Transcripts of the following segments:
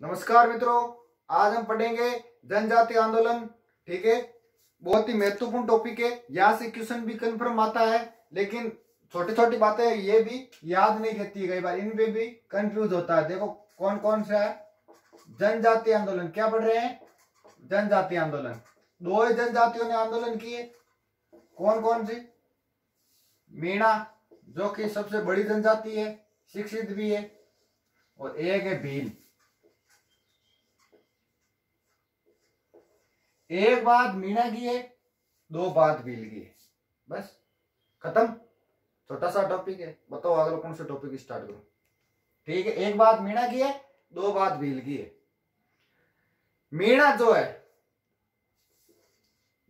नमस्कार मित्रों, आज हम पढ़ेंगे जनजाति आंदोलन। ठीक है, बहुत ही महत्वपूर्ण टॉपिक है। यहाँ से क्वेश्चन भी कंफर्म आता है, लेकिन छोटी छोटी बातें ये भी याद नहीं रहती, कई बार इनपे भी कंफ्यूज होता है। देखो कौन कौन सा है जनजाति आंदोलन, क्या पढ़ रहे हैं? जनजाति आंदोलन। दो ही जनजातियों ने आंदोलन किए, कौन कौन सी? मीणा, जो कि सबसे बड़ी जनजाति है, शिक्षित भी है, और एक है भील। एक बात मीणा की है, दो बात भील की है, बस खत्म। छोटा सा टॉपिक है, बताओ अगला कौन सा टॉपिक स्टार्ट करो। ठीक है, एक बात मीणा की है, दो बात भील की है। मीणा जो है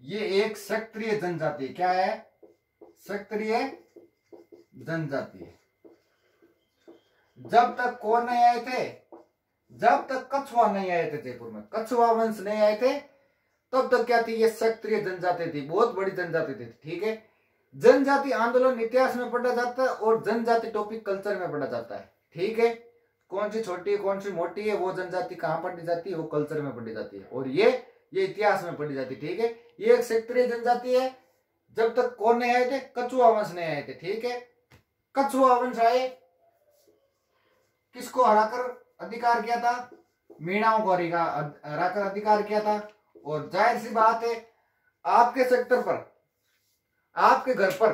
ये एक क्षत्रिय जनजाति है। क्या है? क्षत्रिय जनजाति है। जब तक कौन नहीं आए थे? जब तक कछुआ नहीं आए थे जयपुर में, कछुआ वंश नहीं आए थे, तब तक क्या थी? ये क्षत्रिय जनजाति थी, बहुत बड़ी जनजाति थी। ठीक है, जनजाति आंदोलन इतिहास में पढ़ा जाता है और जनजाति टॉपिक कल्चर में पढ़ा जाता है। ठीक है, कौन सी छोटी है कौन सी मोटी है, वो जनजाति कहाँ पढ़ी जाती है? वो कल्चर में पढ़ी जाती है, और ये इतिहास में पढ़ी जाती है। ठीक है, ये एक क्षत्रिय जनजाति है। जब तक कौन नहीं आए थे? कछुआ वंश नहीं आए थे। ठीक है, कछुआ वंश आए, किसको हराकर अधिकार किया था? मीणाओं को हराकर अधिकार किया था। और जाहिर सी बात है, आपके सेक्टर पर, आपके घर पर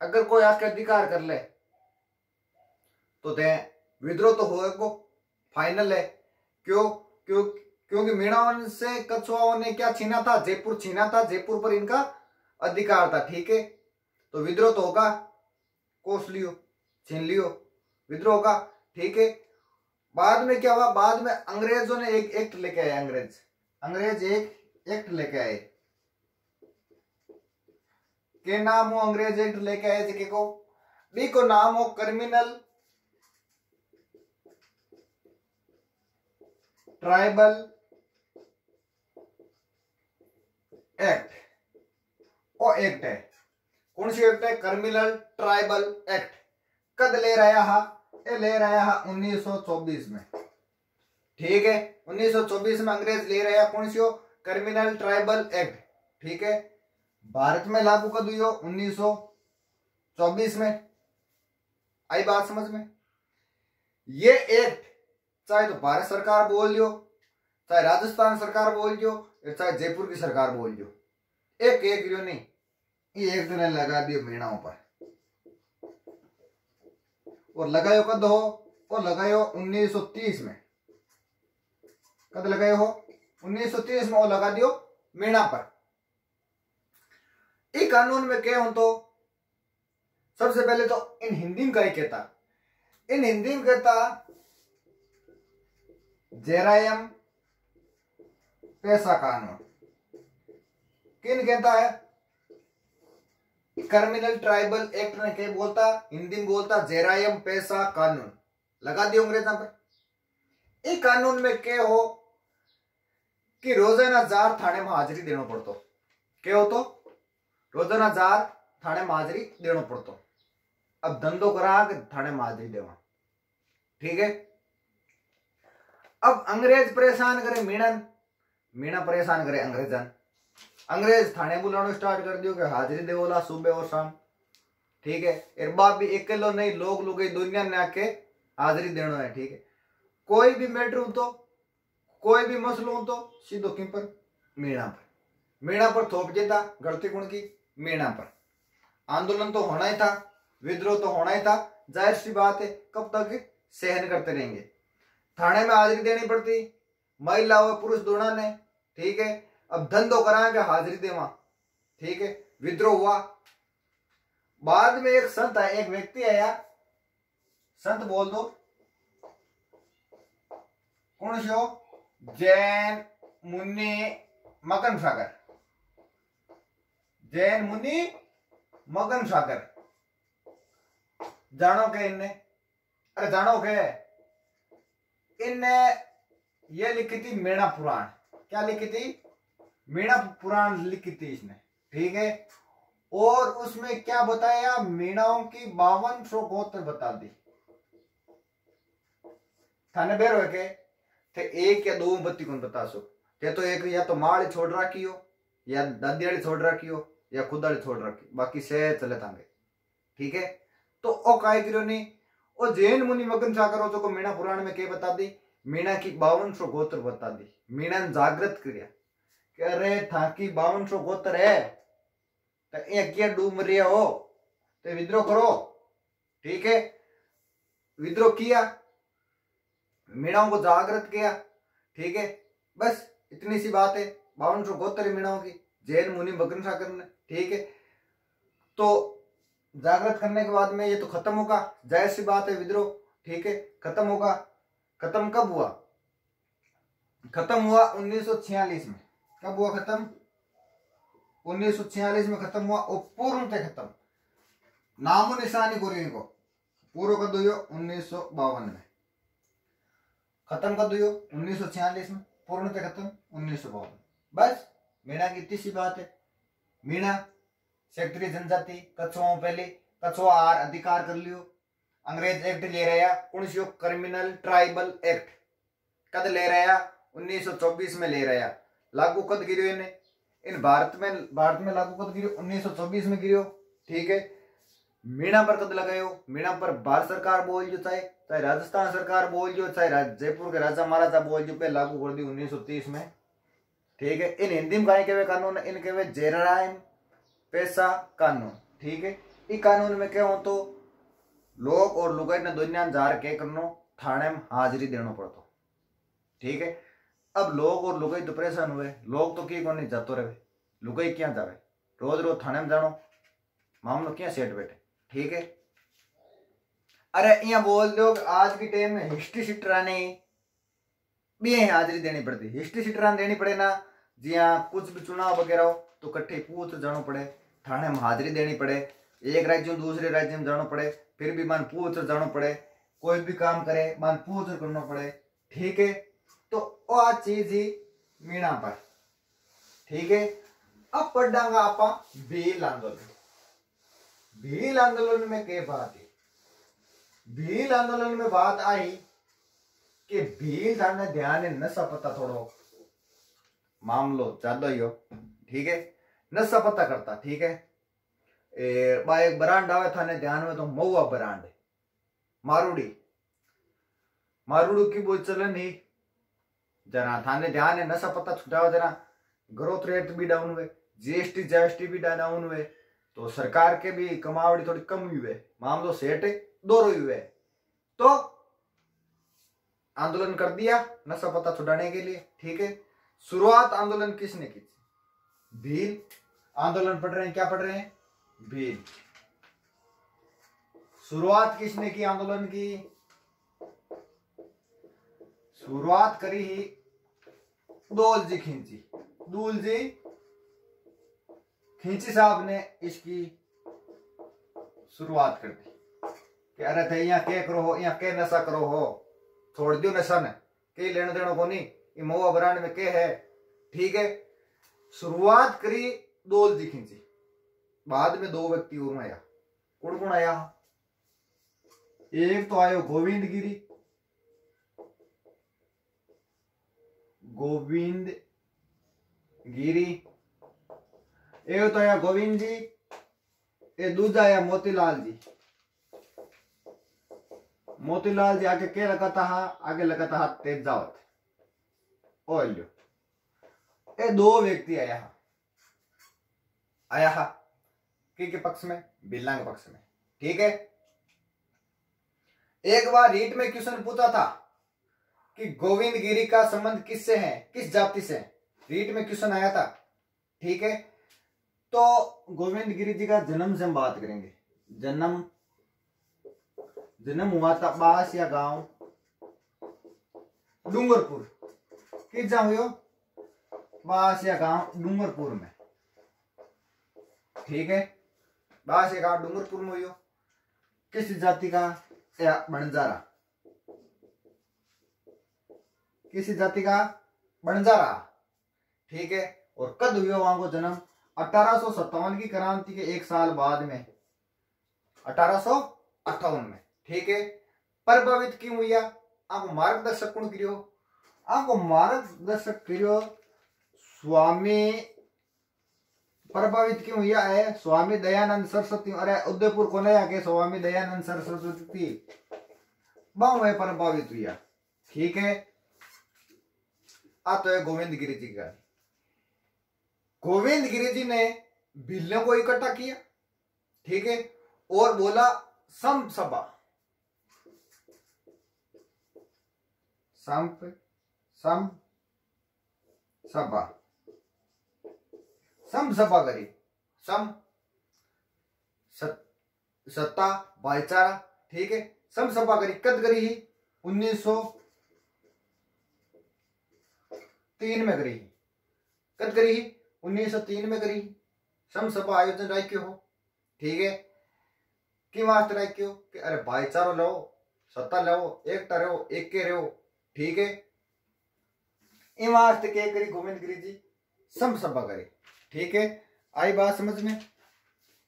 अगर कोई आके अधिकार कर ले तो विद्रोह तो होगा, फाइनल है। क्योंकि मीणाओं से कछुआओं ने क्या छीना था? जयपुर छीना था, जयपुर पर इनका अधिकार था। ठीक है, तो विद्रोह तो होगा, कोस लियो, छीन लियो, विद्रोह होगा। ठीक है, बाद में क्या हुआ? बाद में अंग्रेजों ने एक एक्ट लेके आए। अंग्रेज एक एक्ट लेके आए, के नाम हो अंग्रेज एक्ट लेके आए थे को बी को नाम हो क्रिमिनल ट्राइबल एक्ट। वो एक्ट है, कौन सी एक्ट है? Criminal tribal act. कद ले रहा है? ये ले रहा है 1924 में। ठीक है, 1924 में अंग्रेज ले रहे हैं कौन सी हो? Criminal tribal act. ठीक है, भारत में लागू कद हुई हो 1924 में। आई बात समझ में? ये एक्ट चाहे तो भारत सरकार बोल लियो, चाहे राजस्थान सरकार बोल लियो, चाहे जयपुर की सरकार बोल लियो, एक लियो नहीं, ये एक्ट ने लगा दियो मीणाओं पर। और लगायो कद हो? और लगायो 1930 में। कद लगाए हो? 1930 में। वो लगा दियो मीणा पर। एक कानून में क्या हो तो सबसे पहले तो इन हिंदी में क्या कहता? इन हिंदी में कहता जेरायम पैसा कानून। किन कहता है? क्रिमिनल ट्राइबल एक्ट ने क्या बोलता? हिंदी में बोलता जेरायम पैसा कानून। लगा दियो अंग्रेजों पर। एक कानून में क्या हो कि रोजाना 4 थाने में हाजिरी देना पड़तो। क्या हो तो? रोजाना 4 थाने में हाजिरी देना पड़तो। अब धंधो करा के थाने में हाजिरी देवा। ठीक है, अब अंग्रेज परेशान करे मीणन, मीणा परेशान करे अंग्रेजन। अंग्रेज थाने बुलाना स्टार्ट कर दियो कि हाजिरी देवोला सुबह और शाम। ठीक है, एर बाप भी अकेलो नहीं, लोग दुनिया ने आके हाजिरी देना है। ठीक है, कोई भी मैटर हो तो, कोई भी मसलो हो तो सीधो किन पर? मीणा पर। मीणा पर थोप देता। गलती कौन की? मीणा पर। आंदोलन तो होना ही था, विद्रोह तो होना ही था। जाहिर सी बात है, कब तक सहन करते रहेंगे? थाने में हाजिरी देनी पड़ती, महिला व पुरुष दोनों ने। ठीक है, अब धंधो कराएंगे हाजिरी देवा। ठीक है, विद्रोह हुआ। बाद में एक संत है, एक व्यक्ति आया, संत बोल दो कौन से हो? जैन मुनि मगन सागर। जैन मुनि मगन सागर जानो के इनने? अरे जानो के इनने ये लिखी थी मीणा पुराण। क्या लिखी थी? मीणा पुराण लिखी थी इसने। ठीक है, और उसमें क्या बताया? मीणाओं की 52 गोत्र बता दी। थाने बेर हो के थे एक या दो बत्ती कौन बता सो थे तो एक या तो माँ छोड़ रखी हो या दादी वाली छोड़ रखी हो या खुद वाली छोड़ रखी बाकी से चले थांगे ठीक है। तो ओ काय करो नहीं ओ जैन मुनि मगन सा करो जो को मीणा पुराण में के बता दी मीणा की 5200 गोत्र बता दी मीणा ने जागृत किया कि अरे था की 5200 गोत्र है तो ये क्या डूब रिया हो तो विद्रोह करो ठीक है। विद्रोह किया मीणाओं को जागृत किया ठीक है बस इतनी सी बात है 5200 गोत्र मीणाओं की जैन मुनि मगन सागर ने ठीक है। तो जागृत करने के बाद में ये तो खत्म होगा जाहिर सी बात है विद्रोह ठीक है खत्म होगा। खत्म कब हुआ? खत्म हुआ 1946 में। कब हुआ खत्म? 1946 में खत्म हुआ और पूर्ण थे खत्म नामो निशानी को इनको पूरा कर दो 1952 में खत्म कर दो 1946 में पूर्ण थे खत्म 1952 बस। मीणा की इतनी सी बात है। मीणा क्षेत्रीय जनजाति कछुओं पहले कछुआ आर अधिकार कर लियो अंग्रेज एक्ट ले रहा कौन सी क्रिमिनल ट्राइबल एक्ट कद ले रहा 1924 में ले रहा लागू कद गिरियो इन्हें इन भारत में लागू कद गिरियो 1924 में गिरियो ठीक है। मीणा पर कद लगायो मीणा पर भारत सरकार बोल जो चाहे राजस्थान सरकार बोल जो चाहे जयपुर के राजा महाराजा बोल जो पे लागू कर दी 1930 में ठीक है। इन हिंदी में कहे कानून इन कहे जेराइन पैसा कानून ठीक है। इस कानून में क्या हो तो लोग और लुगाई ने दुनिया जार के करनो थाने में हाजिरी देना पड़तो ठीक है। अब लोग और लुगाई तो परेशान हुए लोग तो की को नहीं जातो रहे लुगाई क्या जावे रोज रोज थाने में जानो मामलो क्या सेट बैठे ठीक है। अरे यहाँ बोल दो आज की टाइम में हिस्ट्री सीटराने भी हाजिरी देनी पड़ती हिस्ट्री सीटरान देनी पड़े ना जी हाँ कुछ भी चुनाव वगैरह हो तो कट्ठे पूछ जाना पड़े थाने में हाजिरी देनी पड़े एक राज्य में दूसरे राज्य में जाना पड़े फिर भी मान पूछ जाना पड़े कोई भी काम करे मान पूछ करना पड़े ठीक है। तो आ चीज ही मीणा पर ठीक है। अब पढ़ांगा आपा भील आंदोलन। भील आंदोलन में क्या बात है? भील आंदोलन में बात आई कि भील थाने ध्यान नशा पता थोड़ो मामलो ज्यादा ही हो ठीक है नशा पता करता ठीक है। एक ब्रांड आवे थाने ध्यान में तो महुआ ब्रांड मारूडी मारूडू की बोल चलन ही जरा थाने ध्यान है नशा पता छुटाओ जरा ग्रोथ रेट भी डाउन हुए जीएसटी भी डाउन हुए तो सरकार के भी कमावड़ी थोड़ी कम हुई है मामलो सेठ दोरो हुए तो आंदोलन कर दिया नशा पता छुड़ाने के लिए ठीक है। शुरुआत आंदोलन किसने की? भील आंदोलन पढ़ रहे हैं क्या पढ़ रहे हैं? भील। शुरुआत किसने की आंदोलन की? शुरुआत करी ही दोलजी खिंची दूलजी खिंची साहब ने इसकी शुरुआत कर दी कि अरे थे यहाँ क्या करो हो यहाँ क्या नशा करो हो छोड़ दियो नशा ने कई लेने देना को नहीं ये महुआ ब्रांड में क्या है ठीक है। शुरुआत करी दोलजी खिंची बाद में दो व्यक्ति और आया कौन कौन आया? एक तो आयो गोविंद गिरी एक तो आया गोविंद जी ये दूसरा आया मोतीलाल जी आगे क्या लगा था आगे लगा था तेजावत ओलियो ये दो व्यक्ति आया के पक्ष में बिल्ला के पक्ष में ठीक है। एक बार रीट में क्वेश्चन पूछा था कि गोविंद गिरी का संबंध किससे है किस जाति से रीट में क्वेश्चन आया था ठीक है। तो गोविंद गिरी जी का जन्म से हम बात करेंगे। जन्म हुआ था बासिया गांव डूंगरपुर किस जाओ बासिया गांव डूंगरपुर में ठीक है। बासिया गांव डूंगरपुर में हुई किस जाति का? बंजारा किस जाति का? बंजारा ठीक है। और कद हुआ वहां को जन्म 1857 की क्रांति के एक साल बाद में 1858 में ठीक है। प्रभावित क्यों हुआ आपको मार्गदर्शक कौन गिरो आको मार्गदर्शक करियो स्वामी प्रभावित क्यों हुआ है स्वामी दयानंद सरस्वती। अरे उदयपुर को नया के स्वामी दयानंद सरस्वती बाव प्रभावित हुआ। ठीक है। आ तो है गोविंद गिरी जी का। गोविंद गिरी जी ने भीलों को इकट्ठा किया। ठीक है। और बोला सम सभा सम सभा सम सभा करी। सम सत्ता भाईचारा। ठीक है। सम सभा करी कद करी ही 1903 में करी। कद करी ही 1903 में करी। सम सभा आयोजन राख्यो हो। ठीक है। कि वास्ते राख्यो कि अरे भाईचारो लो सत्ता लो एकता रहो एक के रहो। ठीक है। इन वास्ते क्या करी गोविंद गिरी जी सम सभा करी। ठीक है। आई बात समझ में।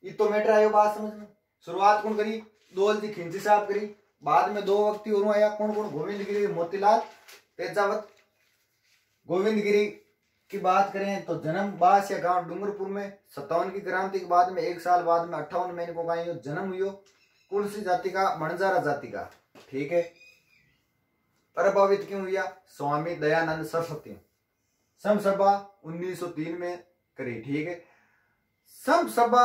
ये तो मैटर आयो बात समझ में। शुरुआत कौन करी दोल जी खिंची साहब करी। बाद में दो व्यक्ति और आया कौन कौन गोविंद गिरी मोतीलाल तेजावत। गोविंद गिरी की बात करें तो जन्म बास या गांव डूंगरपुर में 57 की क्रांति के बाद में 1 साल बाद में 58 में इनको कहीं जन्म हुई। कुलसी जाति का मणजारा जाति का। ठीक है। प्रभावित क्यों हुआ स्वामी दयानंद सरस्वती। सम सभा 1903 में करी। ठीक है। सम सभा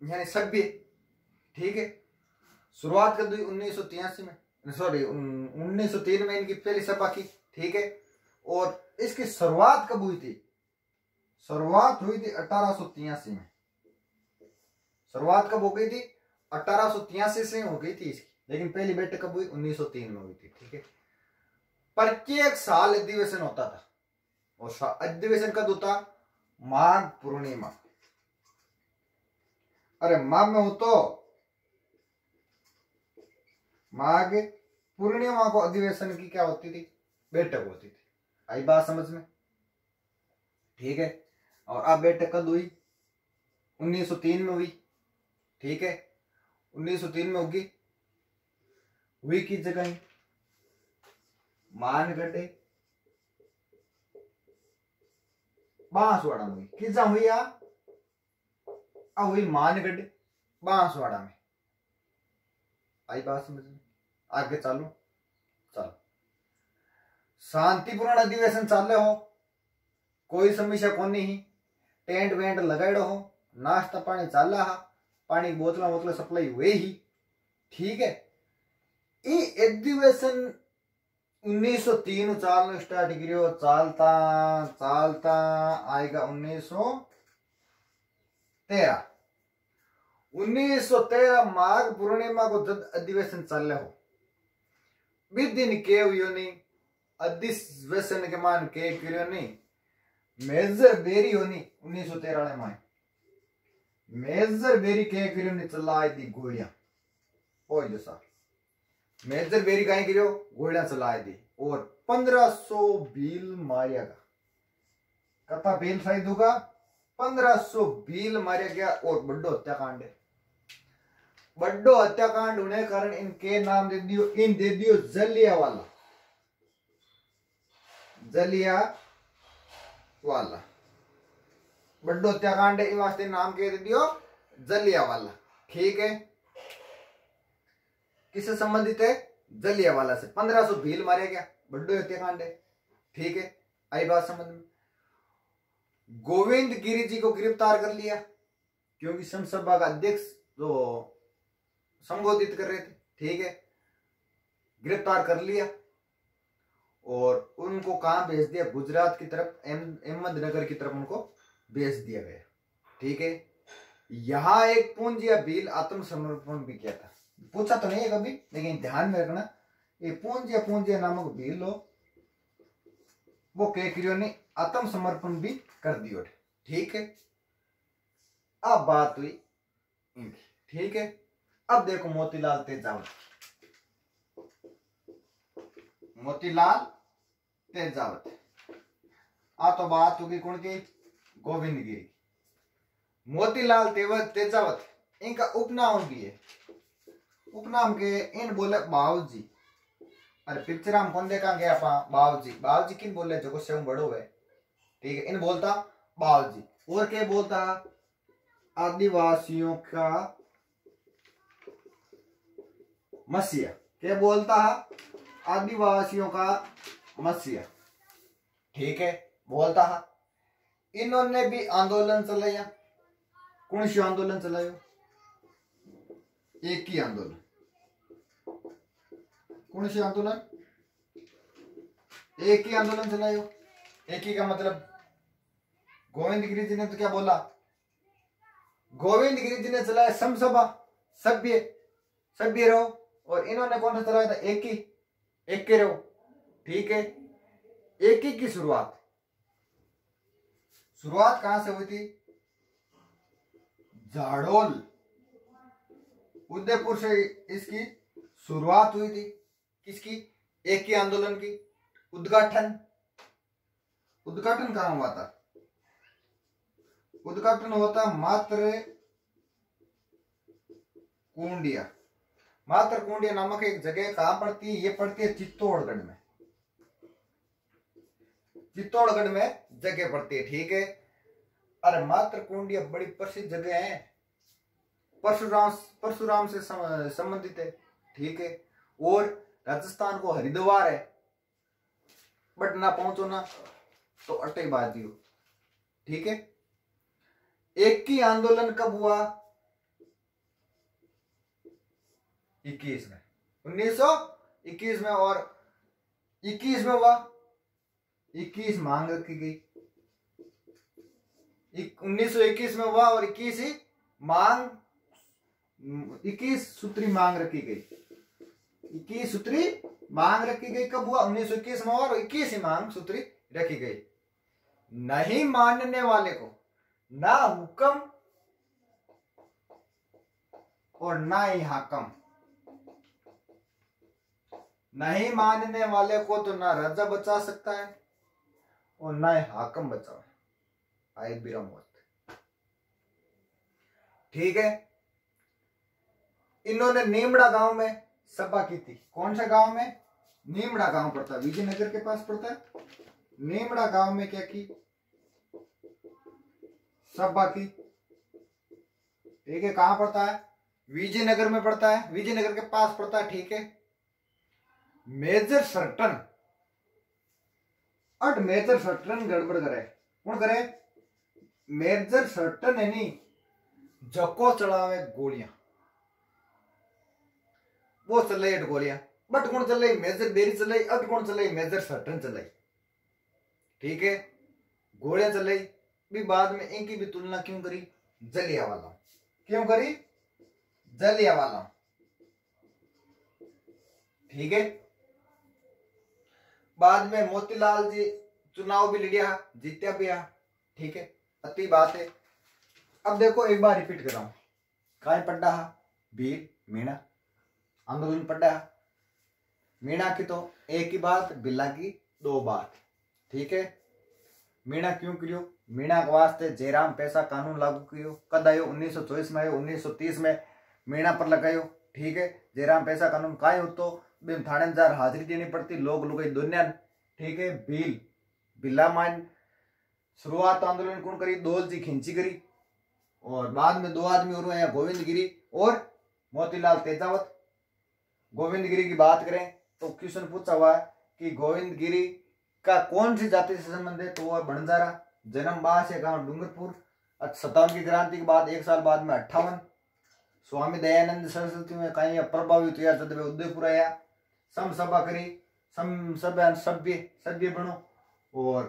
यानी सभ्य। ठीक है। शुरुआत कर दी 1983 में सॉरी 1903 में इनकी पहली सभा की। ठीक है। और इसकी शुरुआत कब हुई थी? शुरुआत हुई थी 1883 में। शुरुआत कब हो गई थी? 1883 से हो गई थी इसकी। लेकिन पहली बैठक कब हुई? 1903 में हुई थी। ठीक है। प्रत्येक साल अधिवेशन होता था। और अधिवेशन कब होता? माघ पूर्णिमा। अरे माघ में हो तो माघ पूर्णिमा को अधिवेशन की क्या होती थी? बैठक होती थी। आई बात समझ में। ठीक है। और अब बैठक कब हुई? 1903 में हुई। ठीक है। 1903 में होगी। हुई किस जगह? मानगढ़ बांसवाड़ा में हुई। किस जगह हुई? अब हुई मानगढ़ बांसवाड़ा में। आई बात समझ में। आगे चालू चलो। शांतिपूर्ण अधिवेशन चाले हो। कोई समस्या कोनी ही। टेंट वेंट लगाड़ो हो। नाश्ता पानी चाला हा। पानी की बोतला सप्लाई हुए ही। ठीक है। ये अधिवेशन 1903 चालू स्टार्ट करियो। चालता चालता आएगा 1913। 1913 माघ पूर्णिमा को जब अधिवेशन चल हो दिन के हुई नहीं। अधिवेशन के मान के करियो नहीं। मेजर बेरी होनी 1913 में मेजर बेरी के करियो नहीं चला दी गोलियां। ओ जैसा मेजर बेरी कहीं करियो गोलियां चला दी। और 1500 भील मारिया गया। कथा भील शायद होगा 1500 भील मारिया गया। और बड़ो हत्याकांड है। बड़ो हत्याकांड होने कारण इनके नाम दे दियो जलियावाला। जलियावाला बड़ो हत्याकांड है। वास्ते नाम के दे दियो जलियावाला। ठीक है। किससे संबंधित है? जलियावाला से। 1500 भील मारे गया। बड़ो हत्याकांड है। ठीक है। आई बात समझ में। गोविंद गिरी जी को गिरफ्तार कर लिया क्योंकि संसभा का अध्यक्ष जो संबोधित कर रहे थे। ठीक है। गिरफ्तार कर लिया और उनको कहां भेज दिया? गुजरात की तरफ अहमदनगर की तरफ उनको भेज दिया गया। ठीक है। यहां एक पूंजिया भील आत्मसमर्पण भी किया था। पूछा तो नहीं है कभी लेकिन ध्यान में रखना ये पूंजिया नामक भील हो वो केकरियो ने आत्मसमर्पण भी कर दियो। ठीक है। अब बात हुई इनकी। ठीक है। अब देखो मोतीलाल तेजावत। मोतीलाल तेजावत तो बात होगी कौन की? गोविंद गिरी। मोतीलाल तेजावत इनका उपनाम भी है। उपनाम के इन बोले बाबूजी। अरे पिक्चर हम कौन देखा गया बाबूजी बाबूजी किन बोले जो से बड़ो है ठीक है इन बोलता बाबूजी और क्या बोलता आदिवासियों का मसीहा क्या बोलता है आदिवासियों का मसीहा ठीक है बोलता है। इन्होंने भी आंदोलन चलाया कौन सी आंदोलन चलायो एक ही आंदोलन कौन सी आंदोलन एक ही आंदोलन चलायो एक ही का मतलब गोविंद गिरी जी ने तो क्या बोला गोविंद गिरी जी ने चलाया समसभा सभ्य सभ्य रहो और इन्होंने कौन सा चलाया था एक ही रहो ठीक है एक ही की शुरुआत कहां से हुई थी झाड़ोल उदयपुर से इसकी शुरुआत हुई थी किसकी एक ही आंदोलन की उद्घाटन कहां हुआ था उद्घाटन होता मात्र कुंडिया नामक एक जगह कहां पड़ती है ये पड़ती है चित्तौड़गढ़ में जगह पड़ती है ठीक है। अरे मात्र कुंडिया बड़ी प्रसिद्ध जगह है परशुराम से संबंधित है ठीक है और राजस्थान को हरिद्वार है बट ना पहुंचो ना तो अटे बात दियो ठीक है। एक ही आंदोलन कब हुआ 21 में 1921 में और 21 में हुआ 21 मांग रखी गई 1921 में हुआ और 21 ही मांग 21 सूत्री मांग रखी गई 21 सूत्री मांग रखी गई कब हुआ 1921 में और 21 ही मांग सूत्री रखी गई। नहीं मानने वाले को ना हुक्म और ना ही हाकम नहीं मानने वाले को तो ना राजा बचा सकता है और ना ही हाकम बचाओ आए बिरा मौत ठीक है। इन्होंने नीमड़ा गांव में सभा की थी कौन सा गांव में नीमड़ा गांव पड़ता है विजयनगर के पास पड़ता है नीमड़ा गांव में क्या की सभा की ठीक है कहां पड़ता है विजयनगर में पड़ता है विजयनगर के पास पड़ता है ठीक है। मेजर सर्टन गड़बड़ करे कौन करे मेजर सर्टन है नी जको चलावे गोलियां वो चल रही गोलियां बट कौन चल रही मेजर बेरी चल रही अब कौन चल रही मेजर सर्टन चल रही ठीक है गोलियां चल रही भी बाद में इनकी भी तुलना क्यों करी जलियांवाला ठीक है। बाद में मोतीलाल जी चुनाव भी लड़िया जीत्या भी ठीक है अति बात है। अब देखो एक बार रिपीट कर रहा हूं काय पड्डा भील मीणा आंदोलन पड्डा मीणा की तो एक ही बात बिल्ला की दो बात ठीक है। मीणा क्यों करियो मीणा के वास्ते जयराम पैसा कानून लागू करियो कद आयो 1924 में आयो 1930 में मीणा पर लगायो ठीक है। जयराम पैसा कानून काय हो तो थानेदार हाजिरी देनी पड़ती लोग दुनिया ठीक है। बिल्ला मान शुरुआत आंदोलन कौन करी दोल जी खिंची करी और बाद में दो आदमी और हैं गोविंद गिरी और मोतीलाल तेजावत। गोविंद गिरी की बात करें तो क्वेश्चन पूछा हुआ है कि गोविंद गिरी का कौन सी जाति से संबंध है तो वह बंजारा जन्म बास है गांव डूंगरपुर 57 की क्रांति के बाद एक साल बाद में 58 स्वामी दयानंद सरस्वती में कहीं प्रभावित हुआ जब उदयपुर आया समसभा करी सभ्य बनो और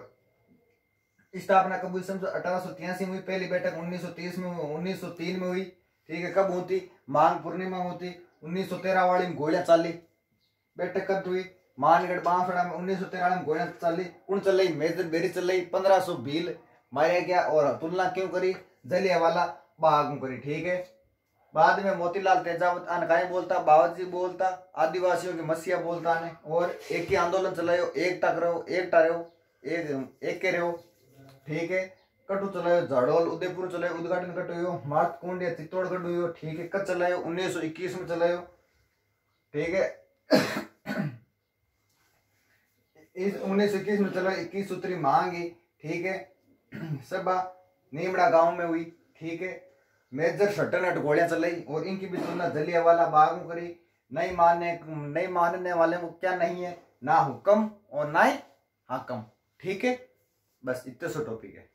स्थापना कब हुई 1883 में हुई पहली बैठक 1930 में 1903 में हुई ठीक है। कब होती मांग पूर्णिमा होती 1913 वाली में गोलियां चाली बैठक कब हुई मानगढ़ बांसवाड़ा में 1913 में गोलियां चाली कौन चल रही मेजर बेरी चल रही 1500 भील मारे गया और तुलना क्यों करी जलियांवाला बाग में करी ठीक है। बाद में मोतीलाल तेजावत अनकाई बोलता बाबाजी बोलता आदिवासियों के मसीहा बोलता ने और एक ही आंदोलन चलायो एकता रहो ठीक है। कटु चलायो झाड़ोल उदयपुर चलायो उद्घाटन कटु हुयो मार्च कुंडिया चित्तौड़गढ़ हुयो ठीक है। कब चलायो 1921 में चलायो ठीक है। इस 1921 में चलो 21 सूत्री मांगी, ठीक है। सभा नीमड़ा गांव में हुई, ठीक है। मेजर शटरनट गोलियां चलाई और इनकी भी तुलना जलियांवाला बाग में करी। नहीं मानने वाले को क्या नहीं है, ना हुक्म और ना ही हाकम, ठीक है। बस इतने सो टॉपिक है।